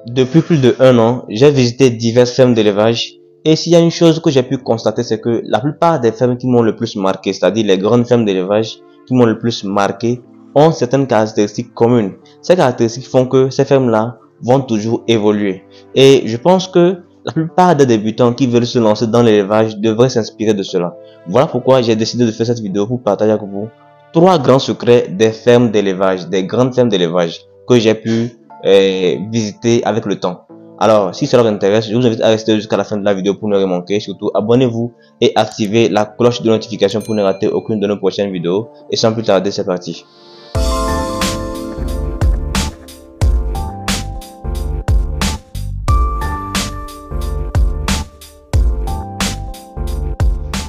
Depuis plus de 1 an, j'ai visité diverses fermes d'élevage et s'il y a une chose que j'ai pu constater, c'est que la plupart des fermes qui m'ont le plus marqué, c'est-à-dire les grandes fermes d'élevage qui m'ont le plus marqué, ont certaines caractéristiques communes. Ces caractéristiques font que ces fermes-là vont toujours évoluer. Et je pense que la plupart des débutants qui veulent se lancer dans l'élevage devraient s'inspirer de cela. Voilà pourquoi j'ai décidé de faire cette vidéo pour partager avec vous 3 grands secrets des fermes d'élevage, des grandes fermes d'élevage que j'ai pu visiter avec le temps. Alors, si cela vous intéresse, je vous invite à rester jusqu'à la fin de la vidéo pour ne rien manquer. Surtout, abonnez-vous et activez la cloche de notification pour ne rater aucune de nos prochaines vidéos. Et sans plus tarder, c'est parti.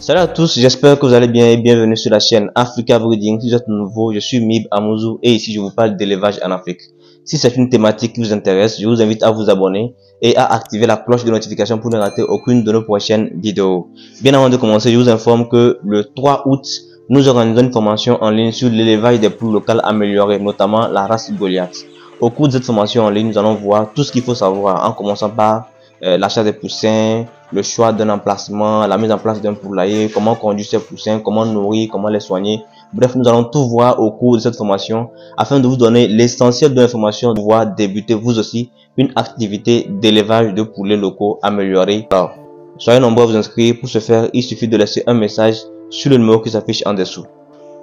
Salut à tous, j'espère que vous allez bien et bienvenue sur la chaîne Africa Breeding. Si vous êtes nouveau, je suis Mib Amouzou et ici je vous parle d'élevage en Afrique. Si c'est une thématique qui vous intéresse, je vous invite à vous abonner et à activer la cloche de notification pour ne rater aucune de nos prochaines vidéos. Bien avant de commencer, je vous informe que le 3 août, nous organisons une formation en ligne sur l'élevage des poules locales améliorées, notamment la race Goliath. Au cours de cette formation en ligne, nous allons voir tout ce qu'il faut savoir, en commençant par l'achat des poussins, le choix d'un emplacement, la mise en place d'un poulailler, comment conduire ces poussins, comment nourrir, comment les soigner. Bref, nous allons tout voir au cours de cette formation afin de vous donner l'essentiel de l'information pour pouvoir débuter vous aussi une activité d'élevage de poulets locaux améliorée. Alors, soyez nombreux à vous inscrire. Pour ce faire, il suffit de laisser un message sur le numéro qui s'affiche en dessous.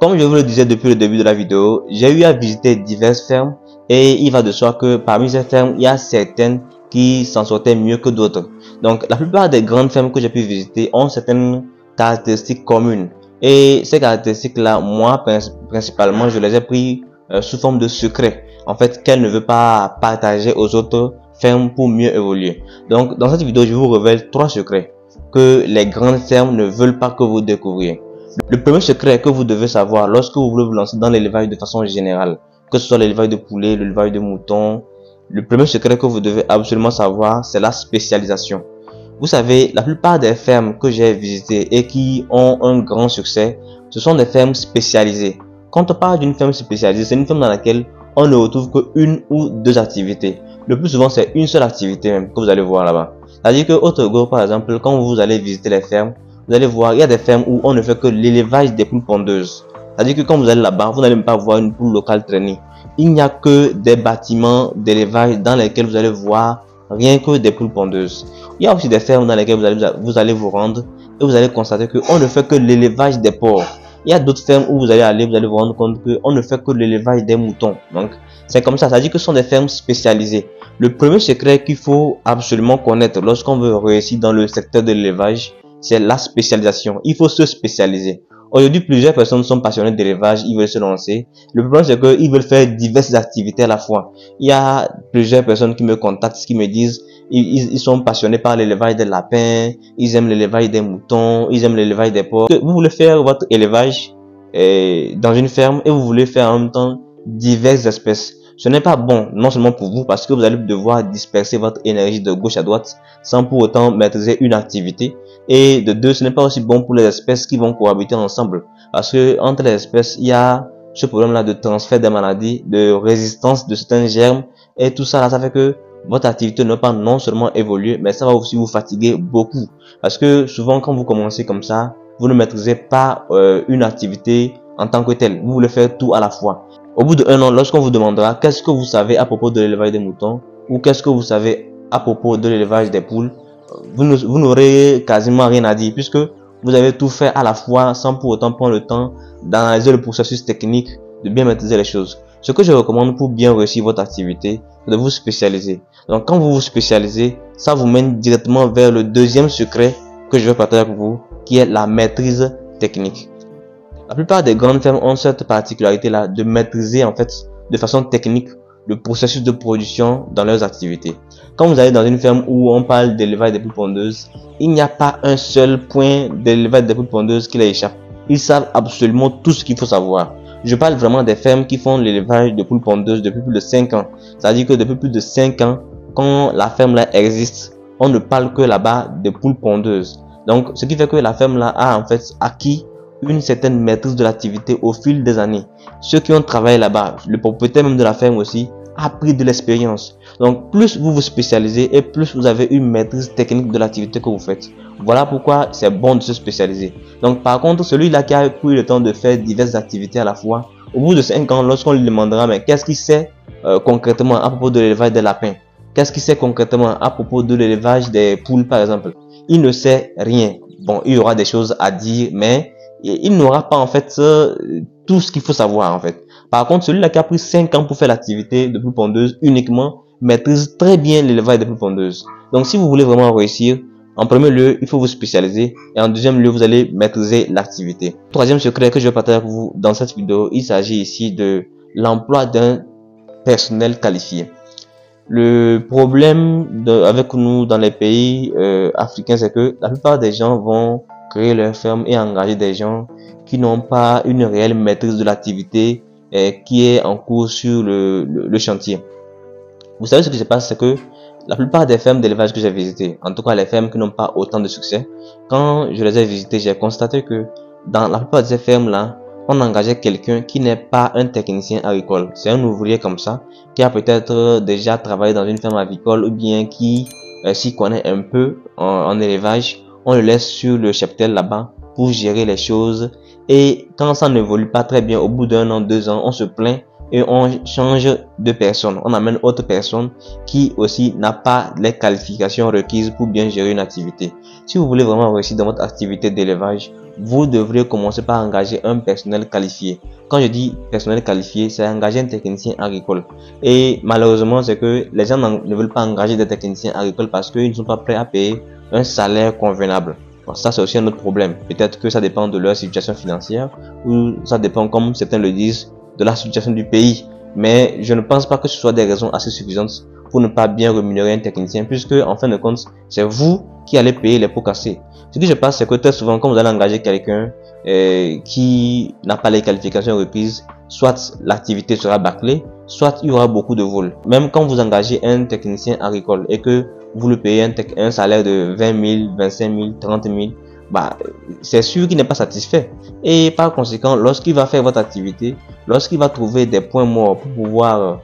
Comme je vous le disais depuis le début de la vidéo, j'ai eu à visiter diverses fermes et il va de soi que parmi ces fermes, il y a certaines qui s'en sortaient mieux que d'autres. Donc, la plupart des grandes fermes que j'ai pu visiter ont certaines caractéristiques communes. Et ces caractéristiques-là, moi, principalement, je les ai pris sous forme de secret. En fait, qu'elles ne veulent pas partager aux autres fermes pour mieux évoluer. Donc, dans cette vidéo, je vous révèle 3 secrets que les grandes fermes ne veulent pas que vous découvriez. Le premier secret que vous devez savoir lorsque vous voulez vous lancer dans l'élevage de façon générale, que ce soit l'élevage de poulets, l'élevage de moutons, le premier secret que vous devez absolument savoir, c'est la spécialisation. Vous savez, la plupart des fermes que j'ai visitées et qui ont un grand succès, ce sont des fermes spécialisées. Quand on parle d'une ferme spécialisée, c'est une ferme dans laquelle on ne retrouve qu'une ou 2 activités. Le plus souvent, c'est une seule activité même que vous allez voir là-bas. C'est-à-dire que au Togo, par exemple, quand vous allez visiter les fermes, vous allez voir, il y a des fermes où on ne fait que l'élevage des poules pondeuses. C'est-à-dire que quand vous allez là-bas, vous n'allez même pas voir une poule locale traîner. Il n'y a que des bâtiments d'élevage dans lesquels vous allez voir rien que des poules pondeuses. Il y a aussi des fermes dans lesquelles vous allez vous rendre et vous allez constater qu'on ne fait que l'élevage des porcs. Il y a d'autres fermes où vous allez vous rendre compte qu'on ne fait que l'élevage des moutons. Donc, c'est comme ça. Ça dit que ce sont des fermes spécialisées. Le premier secret qu'il faut absolument connaître lorsqu'on veut réussir dans le secteur de l'élevage, c'est la spécialisation. Il faut se spécialiser. Aujourd'hui, plusieurs personnes sont passionnées d'élevage, ils veulent se lancer. Le problème, c'est qu'ils veulent faire diverses activités à la fois. Il y a plusieurs personnes qui me contactent, qui me disent, ils sont passionnés par l'élevage des lapins, ils aiment l'élevage des moutons, ils aiment l'élevage des porcs. Vous voulez faire votre élevage dans une ferme et vous voulez faire en même temps diverses espèces. Ce n'est pas bon, non seulement pour vous, parce que vous allez devoir disperser votre énergie de gauche à droite sans pour autant maîtriser une activité. Et de 2, ce n'est pas aussi bon pour les espèces qui vont cohabiter ensemble. Parce que entre les espèces, il y a ce problème-là de transfert des maladies, de résistance de certains germes. Et tout ça, là, ça fait que votre activité ne va pas non seulement évoluer, mais ça va aussi vous fatiguer beaucoup. Parce que souvent, quand vous commencez comme ça, vous ne maîtrisez pas une activité en tant que telle. Vous voulez faire tout à la fois. Au bout de 1 an, lorsqu'on vous demandera qu'est-ce que vous savez à propos de l'élevage des moutons ou qu'est-ce que vous savez à propos de l'élevage des poules, vous n'aurez quasiment rien à dire puisque vous avez tout fait à la fois sans pour autant prendre le temps d'analyser le processus technique, de bien maîtriser les choses. Ce que je recommande pour bien réussir votre activité, c'est de vous spécialiser. Donc quand vous vous spécialisez, ça vous mène directement vers le deuxième secret que je vais partager avec vous, qui est la maîtrise technique. La plupart des grandes fermes ont cette particularité-là de maîtriser en fait de façon technique le processus de production dans leurs activités. Quand vous allez dans une ferme où on parle d'élevage des poules pondeuses, il n'y a pas un seul point d'élevage des poules pondeuses qui les échappe. Ils savent absolument tout ce qu'il faut savoir. Je parle vraiment des fermes qui font l'élevage de poules pondeuses depuis plus de 5 ans. C'est-à-dire que depuis plus de 5 ans, quand la ferme là existe, on ne parle que là-bas de poules pondeuses. Donc, ce qui fait que la ferme là a en fait acquis une certaine maîtrise de l'activité au fil des années. Ceux qui ont travaillé là-bas, le propriétaire même de la ferme aussi, appris de l'expérience. Donc plus vous vous spécialisez et plus vous avez une maîtrise technique de l'activité que vous faites. Voilà pourquoi c'est bon de se spécialiser. Donc par contre, celui-là qui a pris le temps de faire diverses activités à la fois, au bout de 5 ans, lorsqu'on lui demandera mais qu'est-ce qu'il sait concrètement à propos de l'élevage des lapins, qu'est-ce qu'il sait concrètement à propos de l'élevage des poules par exemple, il ne sait rien. Bon, il y aura des choses à dire, mais il n'aura pas en fait tout ce qu'il faut savoir en fait. Par contre, celui-là qui a pris 5 ans pour faire l'activité de poule pondeuse uniquement maîtrise très bien l'élevage des poules pondeuses. Donc si vous voulez vraiment réussir, en premier lieu, il faut vous spécialiser et en deuxième lieu, vous allez maîtriser l'activité. Troisième secret que je vais partager avec vous dans cette vidéo, il s'agit ici de l'emploi d'un personnel qualifié. Le problème avec nous dans les pays africains, c'est que la plupart des gens vont créer leur ferme et engager des gens qui n'ont pas une réelle maîtrise de l'activité qui est en cours sur le chantier. Vous savez ce qui se passe, c'est que la plupart des fermes d'élevage que j'ai visitées, en tout cas les fermes qui n'ont pas autant de succès, quand je les ai visitées, j'ai constaté que dans la plupart de ces fermes-là, on engageait quelqu'un qui n'est pas un technicien agricole. C'est un ouvrier comme ça, qui a peut-être déjà travaillé dans une ferme agricole ou bien qui s'y connaît un peu en élevage. On le laisse sur le cheptel là-bas pour gérer les choses. Et quand ça n'évolue pas très bien, au bout d'un an, 2 ans, on se plaint et on change de personne. On amène autre personne qui aussi n'a pas les qualifications requises pour bien gérer une activité. Si vous voulez vraiment réussir dans votre activité d'élevage, vous devrez commencer par engager un personnel qualifié. Quand je dis personnel qualifié, c'est engager un technicien agricole. Et malheureusement, c'est que les gens ne veulent pas engager des techniciens agricoles parce qu'ils ne sont pas prêts à payer un salaire convenable. Bon, ça, c'est aussi un autre problème. Peut-être que ça dépend de leur situation financière ou ça dépend, comme certains le disent, de la situation du pays. Mais je ne pense pas que ce soit des raisons assez suffisantes pour ne pas bien rémunérer un technicien, puisque en fin de compte, c'est vous qui allez payer les pots cassés. Ce qui se passe, c'est que très souvent, quand vous allez engager quelqu'un qui n'a pas les qualifications requises, soit l'activité sera bâclée, soit il y aura beaucoup de vols. Même quand vous engagez un technicien agricole et que vous le payez un salaire de 20 000, 25 000, 30 000, bah, c'est sûr qu'il n'est pas satisfait. Et par conséquent, lorsqu'il va faire votre activité, lorsqu'il va trouver des points morts pour pouvoir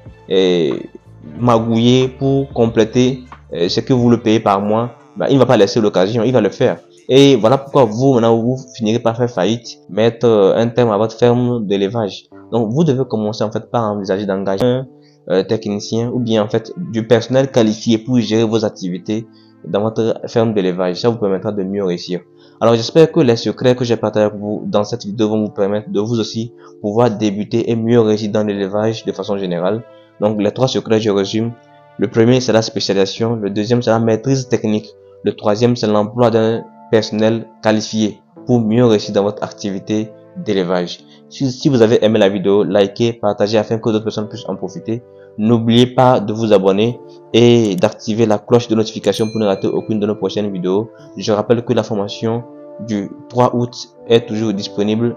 magouiller, pour compléter ce que vous le payez par mois, bah, il ne va pas laisser l'occasion, il va le faire. Et voilà pourquoi vous, maintenant, vous finirez par faire faillite, mettre un terme à votre ferme d'élevage. Donc, vous devez commencer en fait par envisager d'engager un technicien ou bien en fait du personnel qualifié pour gérer vos activités dans votre ferme d'élevage. Ça vous permettra de mieux réussir. Alors, j'espère que les secrets que j'ai partagés avec vous dans cette vidéo vont vous permettre de vous aussi pouvoir débuter et mieux réussir dans l'élevage de façon générale. Donc, les 3 secrets, je résume. Le premier, c'est la spécialisation. Le deuxième, c'est la maîtrise technique. Le troisième, c'est l'emploi d'un personnel qualifié pour mieux réussir dans votre activité d'élevage. Si vous avez aimé la vidéo, likez, partagez afin que d'autres personnes puissent en profiter. N'oubliez pas de vous abonner et d'activer la cloche de notification pour ne rater aucune de nos prochaines vidéos. Je rappelle que la formation du 3 août est toujours disponible.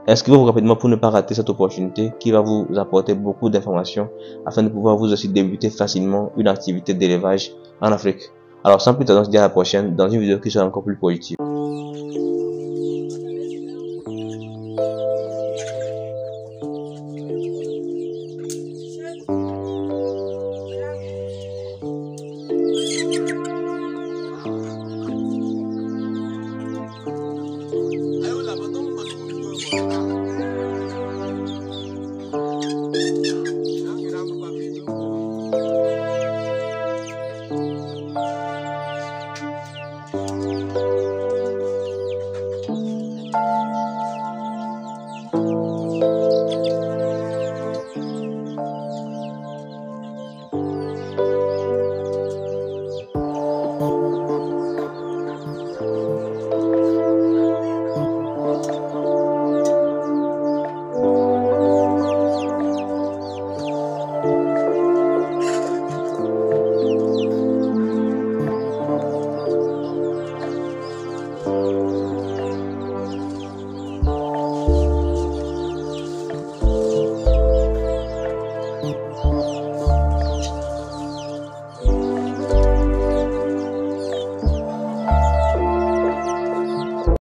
Inscrivez-vous rapidement pour ne pas rater cette opportunité qui va vous apporter beaucoup d'informations afin de pouvoir vous aussi débuter facilement une activité d'élevage en Afrique. Alors sans plus tarder, on se dit à la prochaine dans une vidéo qui sera encore plus positive.